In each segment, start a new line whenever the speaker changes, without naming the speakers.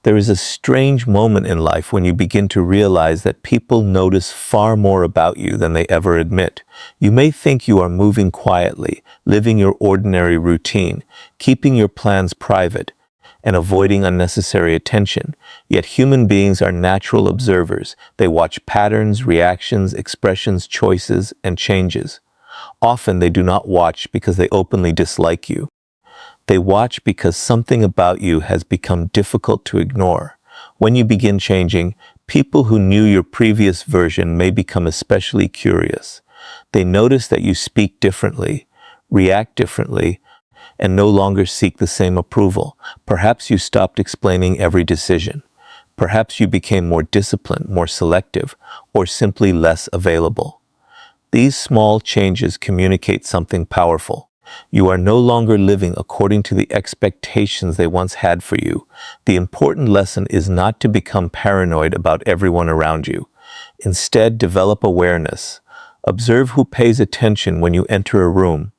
There is a strange moment in life when you begin to realize that people notice far more about you than they ever admit. You may think you are moving quietly, living your ordinary routine, keeping your plans private, and avoiding unnecessary attention. Yet human beings are natural observers. They watch patterns, reactions, expressions, choices, and changes. Often they do not watch because they openly dislike you. They watch because something about you has become difficult to ignore. When you begin changing, people who knew your previous version may become especially curious. They notice that you speak differently, react differently, and no longer seek the same approval. Perhaps you stopped explaining every decision. Perhaps you became more disciplined, more selective, or simply less available. These small changes communicate something powerful. You are no longer living according to the expectations they once had for you. The important lesson is not to become paranoid about everyone around you. Instead, develop awareness. Observe who pays attention when you enter a room.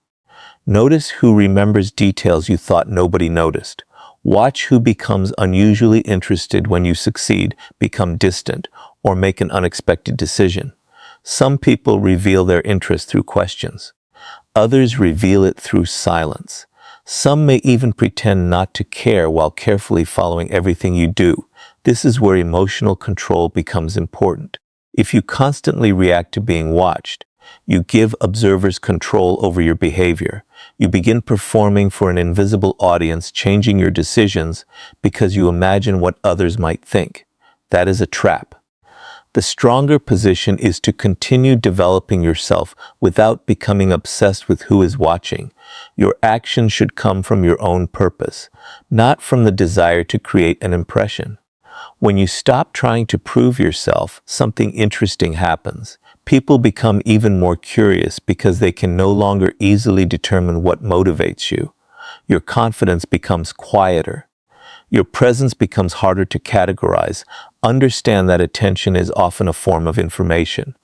Notice who remembers details you thought nobody noticed. Watch who becomes unusually interested when you succeed, become distant, or make an unexpected decision. Some people reveal their interest through questions. Others reveal it through silence. Some may even pretend not to care while carefully following everything you do. This is where emotional control becomes important. If you constantly react to being watched, you give observers control over your behavior. You begin performing for an invisible audience, changing your decisions because you imagine what others might think. That is a trap. The stronger position is to continue developing yourself without becoming obsessed with who is watching. Your action should come from your own purpose, not from the desire to create an impression. When you stop trying to prove yourself, something interesting happens. People become even more curious because they can no longer easily determine what motivates you. Your confidence becomes quieter. Your presence becomes harder to categorize. Understand that attention is often a form of information.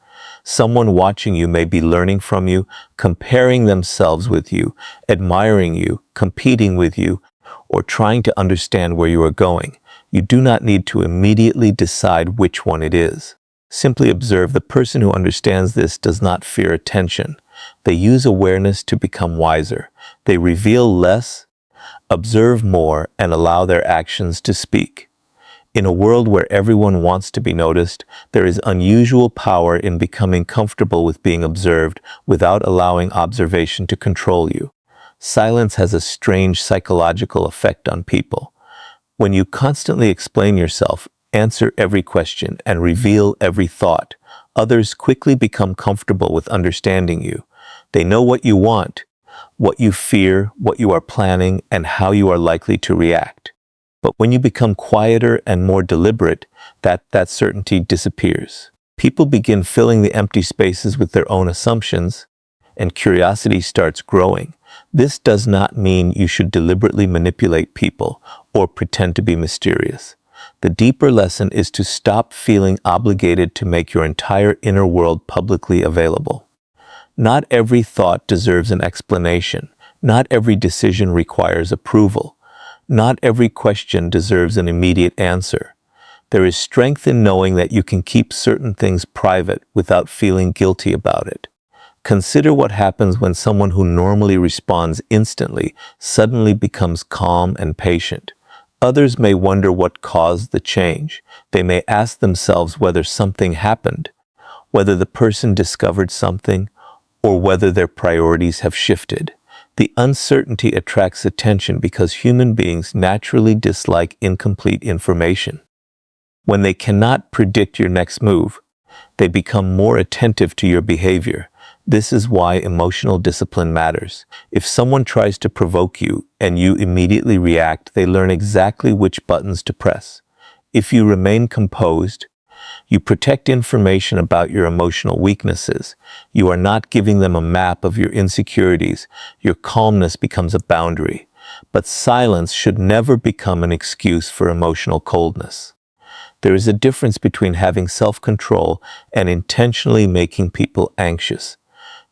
Someone watching you may be learning from you, comparing themselves with you, admiring you, competing with you, or trying to understand where you are going. You do not need to immediately decide which one it is. Simply observe. The person who understands this does not fear attention. They use awareness to become wiser. They reveal less, observe more, and allow their actions to speak. In a world where everyone wants to be noticed, there is unusual power in becoming comfortable with being observed without allowing observation to control you. Silence has a strange psychological effect on people. When you constantly explain yourself, answer every question, and reveal every thought, others quickly become comfortable with understanding you. They know what you want, what you fear, what you are planning, and how you are likely to react. But when you become quieter and more deliberate, that certainty disappears. People begin filling the empty spaces with their own assumptions, and curiosity starts growing. This does not mean you should deliberately manipulate people or pretend to be mysterious. The deeper lesson is to stop feeling obligated to make your entire inner world publicly available. Not every thought deserves an explanation. Not every decision requires approval. Not every question deserves an immediate answer. There is strength in knowing that you can keep certain things private without feeling guilty about it. Consider what happens when someone who normally responds instantly suddenly becomes calm and patient. Others may wonder what caused the change. They may ask themselves whether something happened, whether the person discovered something, or whether their priorities have shifted. The uncertainty attracts attention because human beings naturally dislike incomplete information. When they cannot predict your next move, they become more attentive to your behavior. This is why emotional discipline matters. If someone tries to provoke you and you immediately react, they learn exactly which buttons to press. If you remain composed, you protect information about your emotional weaknesses. You are not giving them a map of your insecurities. Your calmness becomes a boundary. But silence should never become an excuse for emotional coldness. There is a difference between having self-control and intentionally making people anxious.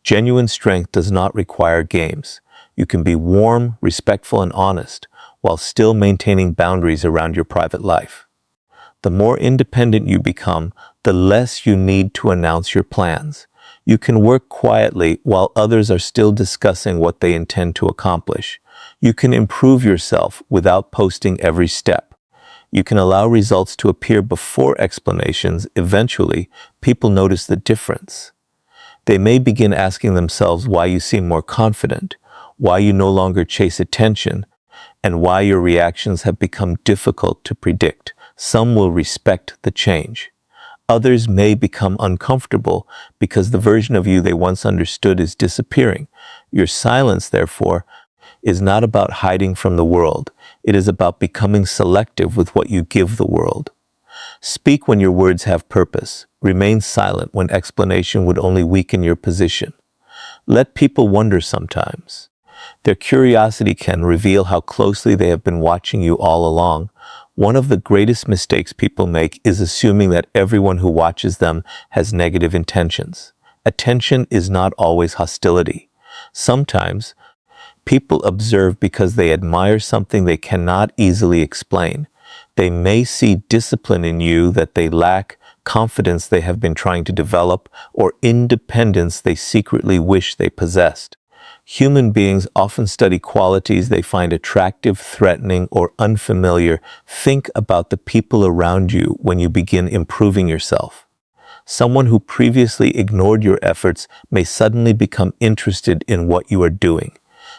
Genuine strength does not require games. You can be warm, respectful, and honest, while still maintaining boundaries around your private life. The more independent you become, the less you need to announce your plans. You can work quietly while others are still discussing what they intend to accomplish. You can improve yourself without posting every step. You can allow results to appear before explanations. Eventually, people notice the difference. They may begin asking themselves why you seem more confident, why you no longer chase attention, and why your reactions have become difficult to predict. Some will respect the change. Others may become uncomfortable because the version of you they once understood is disappearing. Your silence, therefore, is not about hiding from the world. It is about becoming selective with what you give the world. Speak when your words have purpose. Remain silent when explanation would only weaken your position. Let people wonder sometimes. Their curiosity can reveal how closely they have been watching you all along. One of the greatest mistakes people make is assuming that everyone who watches them has negative intentions. Attention is not always hostility. Sometimes, people observe because they admire something they cannot easily explain. They may see discipline in you that they lack, confidence they have been trying to develop, or independence they secretly wish they possessed. Human beings often study qualities they find attractive, threatening, or unfamiliar. Think about the people around you when you begin improving yourself. Someone who previously ignored your efforts may suddenly become interested in what you are doing.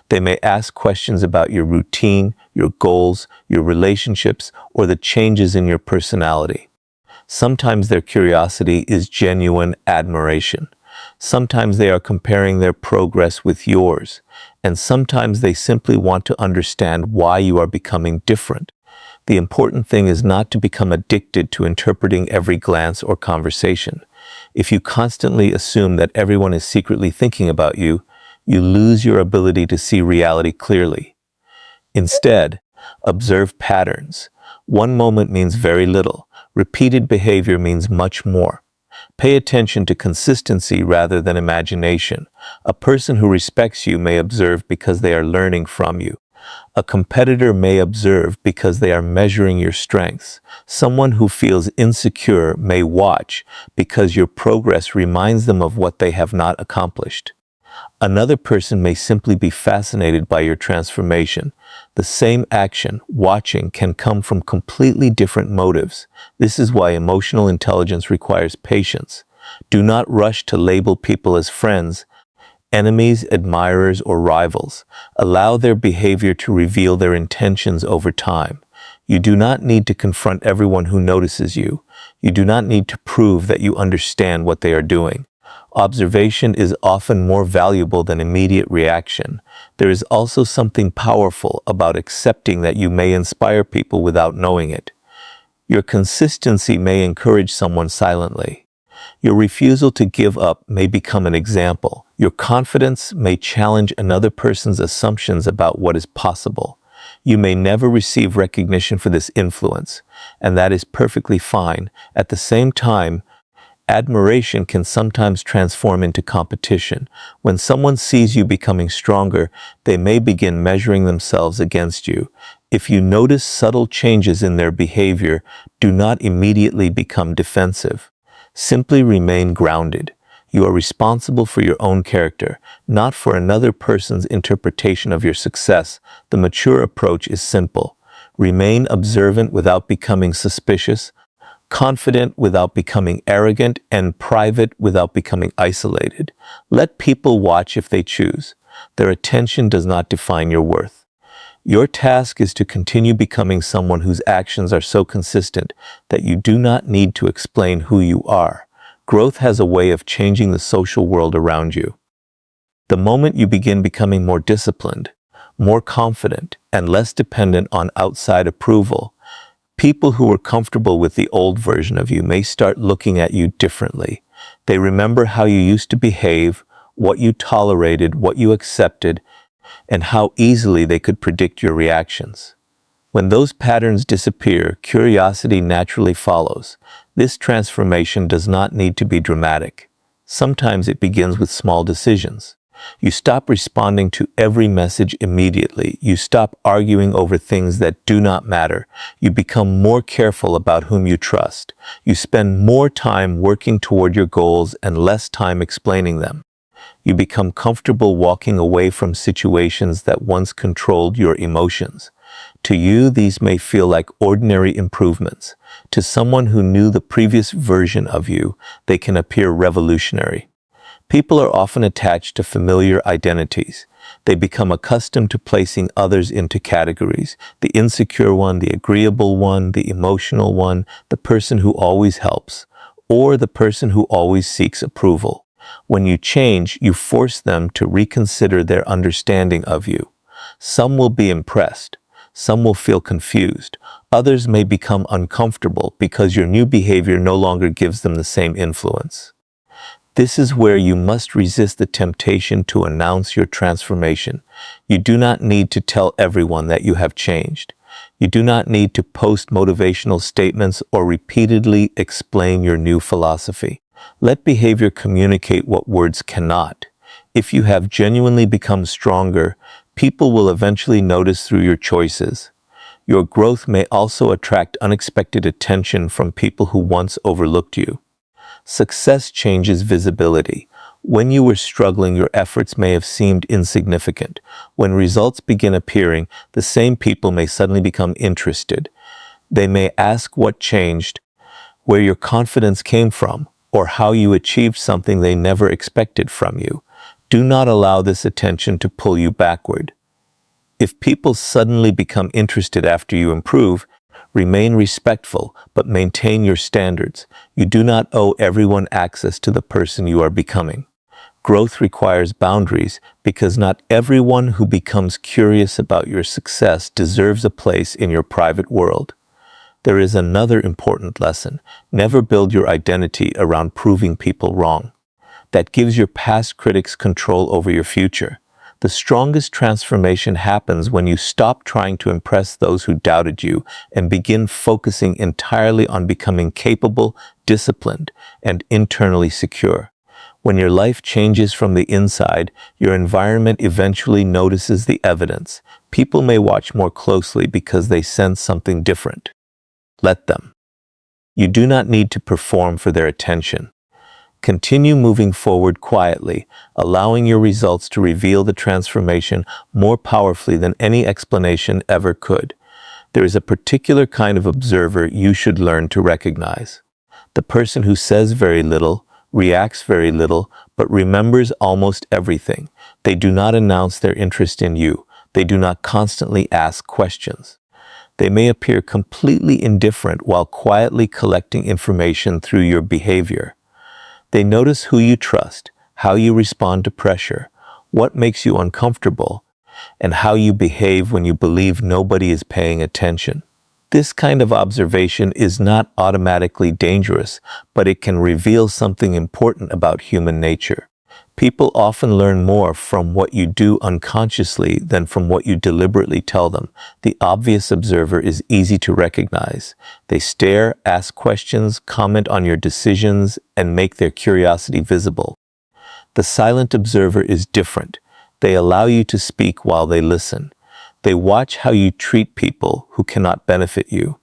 They may ask questions about your routine, your goals, your relationships, or the changes in your personality. Sometimes their curiosity is genuine admiration. Sometimes they are comparing their progress with yours, and sometimes they simply want to understand why you are becoming different. The important thing is not to become addicted to interpreting every glance or conversation. If you constantly assume that everyone is secretly thinking about you, you lose your ability to see reality clearly. Instead, observe patterns. One moment means very little. Repeated behavior means much more. Pay attention to consistency rather than imagination. A person who respects you may observe because they are learning from you. A competitor may observe because they are measuring your strengths. Someone who feels insecure may watch because your progress reminds them of what they have not accomplished. Another person may simply be fascinated by your transformation. The same action, watching, can come from completely different motives. This is why emotional intelligence requires patience. Do not rush to label people as friends, enemies, admirers, or rivals. Allow their behavior to reveal their intentions over time. You do not need to confront everyone who notices you. You do not need to prove that you understand what they are doing. Observation is often more valuable than immediate reaction. There is also something powerful about accepting that you may inspire people without knowing it. Your consistency may encourage someone silently. Your refusal to give up may become an example. Your confidence may challenge another person's assumptions about what is possible. You may never receive recognition for this influence, and that is perfectly fine. At the same time, admiration can sometimes transform into competition. When someone sees you becoming stronger, they may begin measuring themselves against you. If you notice subtle changes in their behavior, do not immediately become defensive. Simply remain grounded. You are responsible for your own character, not for another person's interpretation of your success. The mature approach is simple. Remain observant without becoming suspicious, confident without becoming arrogant, and private without becoming isolated. Let people watch if they choose. Their attention does not define your worth. Your task is to continue becoming someone whose actions are so consistent that you do not need to explain who you are. Growth has a way of changing the social world around you. The moment you begin becoming more disciplined, more confident, and less dependent on outside approval, people who were comfortable with the old version of you may start looking at you differently. They remember how you used to behave, what you tolerated, what you accepted, and how easily they could predict your reactions. When those patterns disappear, curiosity naturally follows. This transformation does not need to be dramatic. Sometimes it begins with small decisions. You stop responding to every message immediately. You stop arguing over things that do not matter. You become more careful about whom you trust. You spend more time working toward your goals and less time explaining them. You become comfortable walking away from situations that once controlled your emotions. To you, these may feel like ordinary improvements. To someone who knew the previous version of you, they can appear revolutionary. People are often attached to familiar identities. They become accustomed to placing others into categories: the insecure one, the agreeable one, the emotional one, the person who always helps, or the person who always seeks approval. When you change, you force them to reconsider their understanding of you. Some will be impressed. Some will feel confused. Others may become uncomfortable because your new behavior no longer gives them the same influence. This is where you must resist the temptation to announce your transformation. You do not need to tell everyone that you have changed. You do not need to post motivational statements or repeatedly explain your new philosophy. Let behavior communicate what words cannot. If you have genuinely become stronger, people will eventually notice through your choices. Your growth may also attract unexpected attention from people who once overlooked you. Success changes visibility. When you were struggling, your efforts may have seemed insignificant. When results begin appearing, the same people may suddenly become interested. They may ask what changed, where your confidence came from, or how you achieved something they never expected from you. Do not allow this attention to pull you backward. If people suddenly become interested after you improve, remain respectful, but maintain your standards. You do not owe everyone access to the person you are becoming. Growth requires boundaries because not everyone who becomes curious about your success deserves a place in your private world. There is another important lesson. Never build your identity around proving people wrong. That gives your past critics control over your future. The strongest transformation happens when you stop trying to impress those who doubted you and begin focusing entirely on becoming capable, disciplined, and internally secure. When your life changes from the inside, your environment eventually notices the evidence. People may watch more closely because they sense something different. Let them. You do not need to perform for their attention. Continue moving forward quietly, allowing your results to reveal the transformation more powerfully than any explanation ever could. There is a particular kind of observer you should learn to recognize. The person who says very little, reacts very little, but remembers almost everything. They do not announce their interest in you. They do not constantly ask questions. They may appear completely indifferent while quietly collecting information through your behavior. They notice who you trust, how you respond to pressure, what makes you uncomfortable, and how you behave when you believe nobody is paying attention. This kind of observation is not automatically dangerous, but it can reveal something important about human nature. People often learn more from what you do unconsciously than from what you deliberately tell them. The obvious observer is easy to recognize. They stare, ask questions, comment on your decisions, and make their curiosity visible. The silent observer is different. They allow you to speak while they listen. They watch how you treat people who cannot benefit you.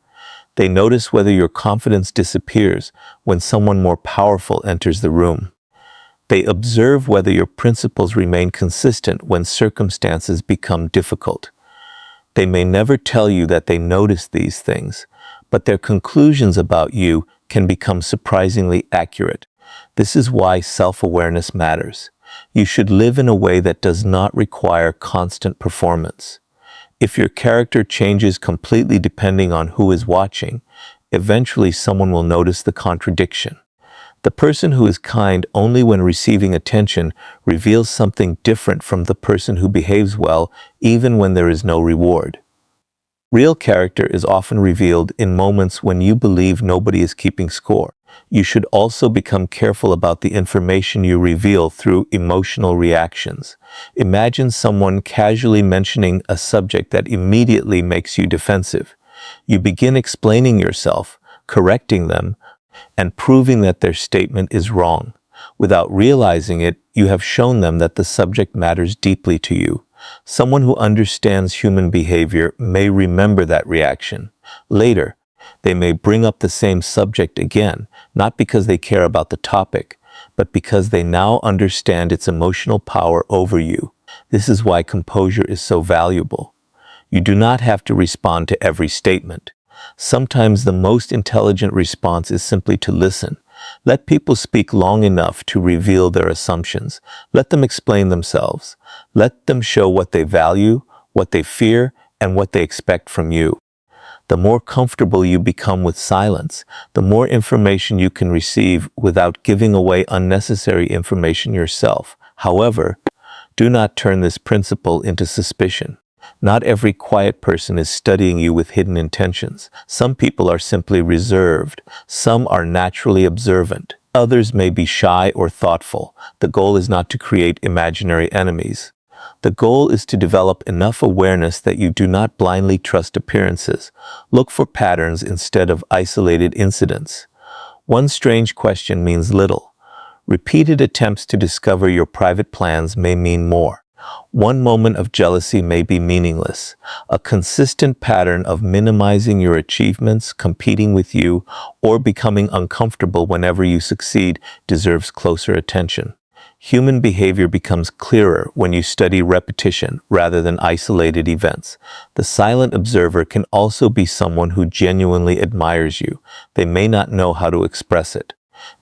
They notice whether your confidence disappears when someone more powerful enters the room. They observe whether your principles remain consistent when circumstances become difficult. They may never tell you that they notice these things, but their conclusions about you can become surprisingly accurate. This is why self-awareness matters. You should live in a way that does not require constant performance. If your character changes completely depending on who is watching, eventually someone will notice the contradiction. The person who is kind only when receiving attention reveals something different from the person who behaves well even when there is no reward. Real character is often revealed in moments when you believe nobody is keeping score. You should also become careful about the information you reveal through emotional reactions. Imagine someone casually mentioning a subject that immediately makes you defensive. You begin explaining yourself, correcting them, and proving that their statement is wrong. Without realizing it, you have shown them that the subject matters deeply to you. Someone who understands human behavior may remember that reaction. Later, they may bring up the same subject again, not because they care about the topic, but because they now understand its emotional power over you. This is why composure is so valuable. You do not have to respond to every statement. Sometimes the most intelligent response is simply to listen. Let people speak long enough to reveal their assumptions. Let them explain themselves. Let them show what they value, what they fear, and what they expect from you. The more comfortable you become with silence, the more information you can receive without giving away unnecessary information yourself. However, do not turn this principle into suspicion. Not every quiet person is studying you with hidden intentions. Some people are simply reserved. Some are naturally observant. Others may be shy or thoughtful. The goal is not to create imaginary enemies. The goal is to develop enough awareness that you do not blindly trust appearances. Look for patterns instead of isolated incidents. One strange question means little. Repeated attempts to discover your private plans may mean more. One moment of jealousy may be meaningless. A consistent pattern of minimizing your achievements, competing with you, or becoming uncomfortable whenever you succeed deserves closer attention. Human behavior becomes clearer when you study repetition rather than isolated events. The silent observer can also be someone who genuinely admires you. They may not know how to express it.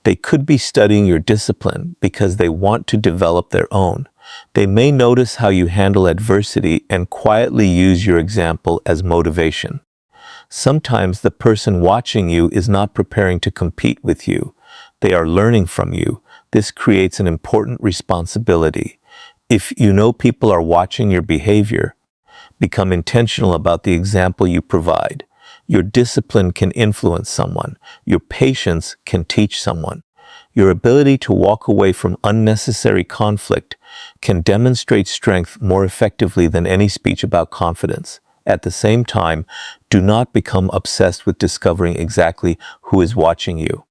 They could be studying your discipline because they want to develop their own. They may notice how you handle adversity and quietly use your example as motivation. Sometimes the person watching you is not preparing to compete with you. They are learning from you. This creates an important responsibility. If you know people are watching your behavior, become intentional about the example you provide. Your discipline can influence someone. Your patience can teach someone. Your ability to walk away from unnecessary conflict can demonstrate strength more effectively than any speech about confidence. At the same time, do not become obsessed with discovering exactly who is watching you.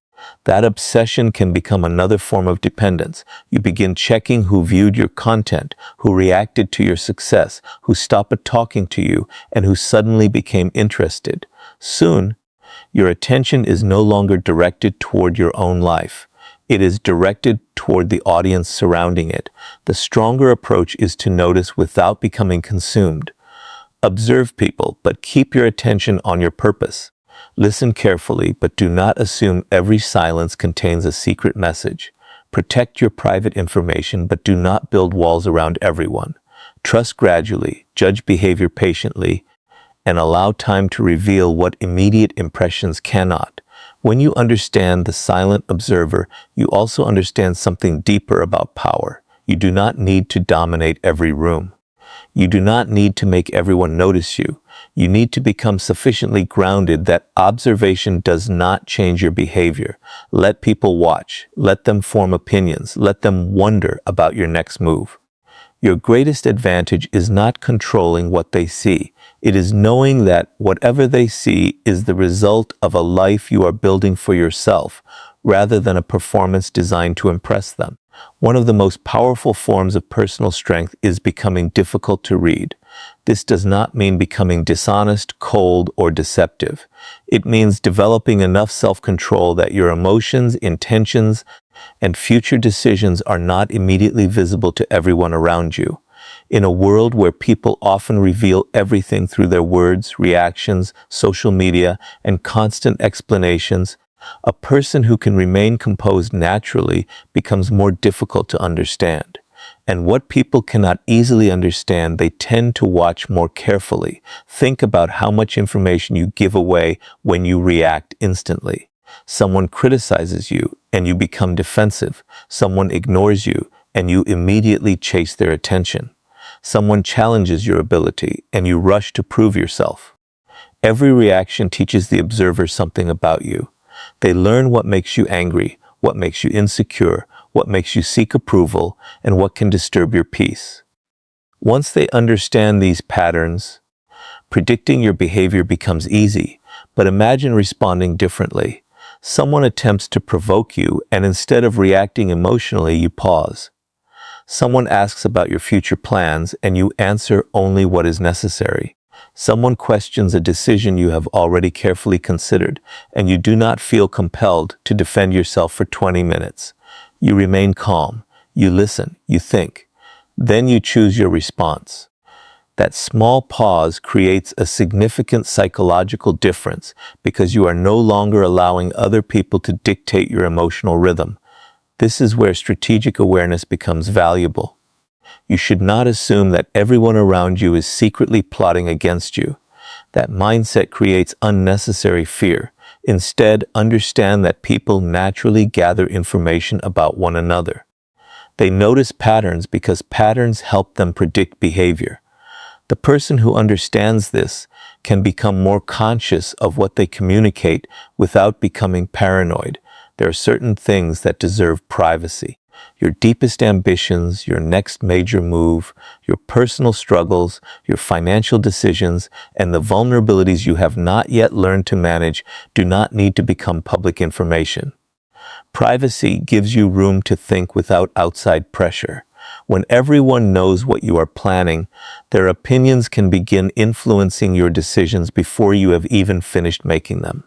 That obsession can become another form of dependence. You begin checking who viewed your content, who reacted to your success, who stopped talking to you, and who suddenly became interested. Soon, your attention is no longer directed toward your own life. It is directed toward the audience surrounding it. The stronger approach is to notice without becoming consumed. Observe people, but keep your attention on your purpose. Listen carefully, but do not assume every silence contains a secret message. Protect your private information, but do not build walls around everyone. Trust gradually, judge behavior patiently, and allow time to reveal what immediate impressions cannot. When you understand the silent observer, you also understand something deeper about power. You do not need to dominate every room. You do not need to make everyone notice you. You need to become sufficiently grounded that observation does not change your behavior. Let people watch. Let them form opinions. Let them wonder about your next move. Your greatest advantage is not controlling what they see. It is knowing that whatever they see is the result of a life you are building for yourself, rather than a performance designed to impress them. One of the most powerful forms of personal strength is becoming difficult to read. This does not mean becoming dishonest, cold, or deceptive. It means developing enough self-control that your emotions, intentions, and future decisions are not immediately visible to everyone around you. In a world where people often reveal everything through their words, reactions, social media, and constant explanations, a person who can remain composed naturally becomes more difficult to understand. And what people cannot easily understand, they tend to watch more carefully. Think about how much information you give away when you react instantly. Someone criticizes you and you become defensive. Someone ignores you and you immediately chase their attention. Someone challenges your ability and you rush to prove yourself. Every reaction teaches the observer something about you. They learn what makes you angry, what makes you insecure, what makes you seek approval, and what can disturb your peace. Once they understand these patterns, predicting your behavior becomes easy, but imagine responding differently. Someone attempts to provoke you, and instead of reacting emotionally, you pause. Someone asks about your future plans, and you answer only what is necessary. Someone questions a decision you have already carefully considered, and you do not feel compelled to defend yourself for 20 minutes. You remain calm. You listen. You think. Then you choose your response. That small pause creates a significant psychological difference because you are no longer allowing other people to dictate your emotional rhythm. This is where strategic awareness becomes valuable. You should not assume that everyone around you is secretly plotting against you. That mindset creates unnecessary fear. Instead, understand that people naturally gather information about one another. They notice patterns because patterns help them predict behavior. The person who understands this can become more conscious of what they communicate without becoming paranoid. There are certain things that deserve privacy. Your deepest ambitions, your next major move, your personal struggles, your financial decisions, and the vulnerabilities you have not yet learned to manage do not need to become public information. Privacy gives you room to think without outside pressure. When everyone knows what you are planning, their opinions can begin influencing your decisions before you have even finished making them.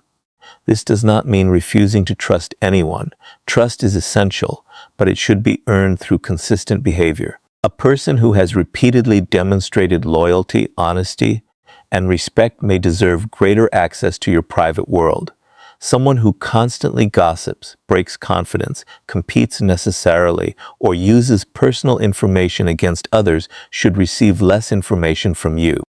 This does not mean refusing to trust anyone. Trust is essential, but it should be earned through consistent behavior. A person who has repeatedly demonstrated loyalty, honesty, and respect may deserve greater access to your private world. Someone who constantly gossips, breaks confidence, competes unnecessarily, or uses personal information against others should receive less information from you.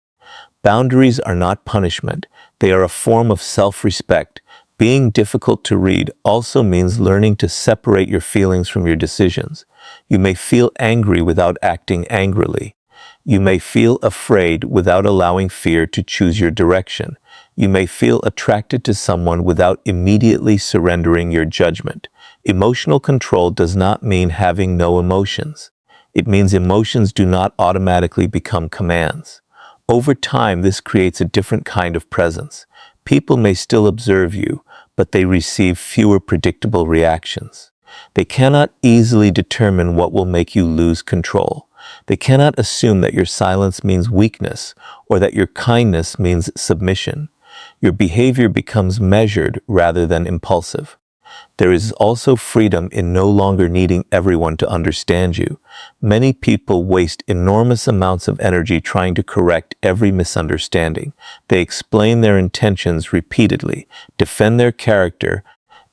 Boundaries are not punishment. They are a form of self-respect. Being difficult to read also means learning to separate your feelings from your decisions. You may feel angry without acting angrily. You may feel afraid without allowing fear to choose your direction. You may feel attracted to someone without immediately surrendering your judgment. Emotional control does not mean having no emotions. It means emotions do not automatically become commands. Over time, this creates a different kind of presence. People may still observe you, but they receive fewer predictable reactions. They cannot easily determine what will make you lose control. They cannot assume that your silence means weakness or that your kindness means submission. Your behavior becomes measured rather than impulsive. There is also freedom in no longer needing everyone to understand you. Many people waste enormous amounts of energy trying to correct every misunderstanding. They explain their intentions repeatedly, defend their character,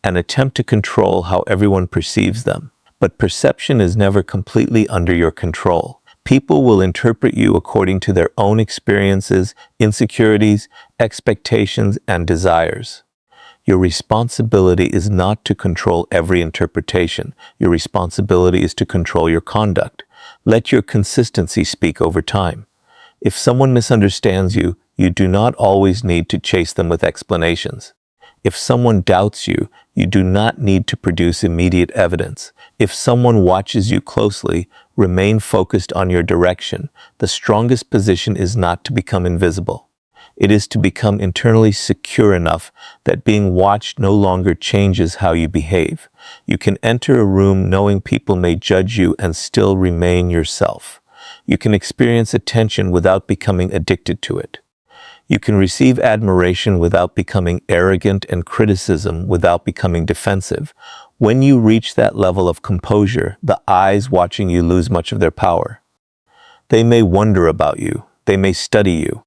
and attempt to control how everyone perceives them. But perception is never completely under your control. People will interpret you according to their own experiences, insecurities, expectations, and desires. Your responsibility is not to control every interpretation. Your responsibility is to control your conduct. Let your consistency speak over time. If someone misunderstands you, you do not always need to chase them with explanations. If someone doubts you, you do not need to produce immediate evidence. If someone watches you closely, remain focused on your direction. The strongest position is not to become invisible. It is to become internally secure enough that being watched no longer changes how you behave. You can enter a room knowing people may judge you and still remain yourself. You can experience attention without becoming addicted to it. You can receive admiration without becoming arrogant and criticism without becoming defensive. When you reach that level of composure, the eyes watching you lose much of their power. They may wonder about you. They may study you.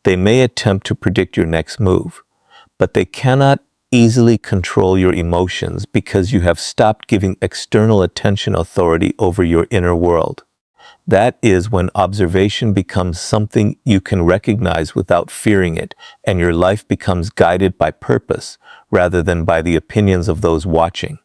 They may attempt to predict your next move, but they cannot easily control your emotions because you have stopped giving external attention authority over your inner world. That is when observation becomes something you can recognize without fearing it, and your life becomes guided by purpose rather than by the opinions of those watching.